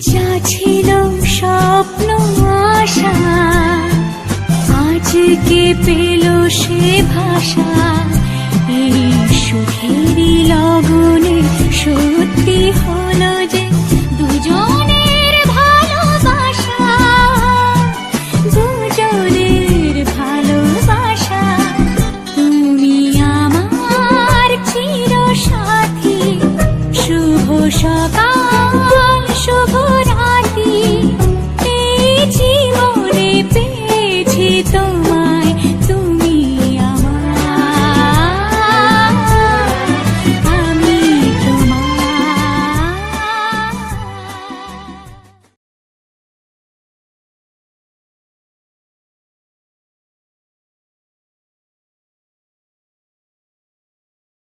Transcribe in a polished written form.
যা ছিল স্বপ্ন আশা আজকে পেল সে ভাষা। এই সুখেরই লগনে সত্যি হলো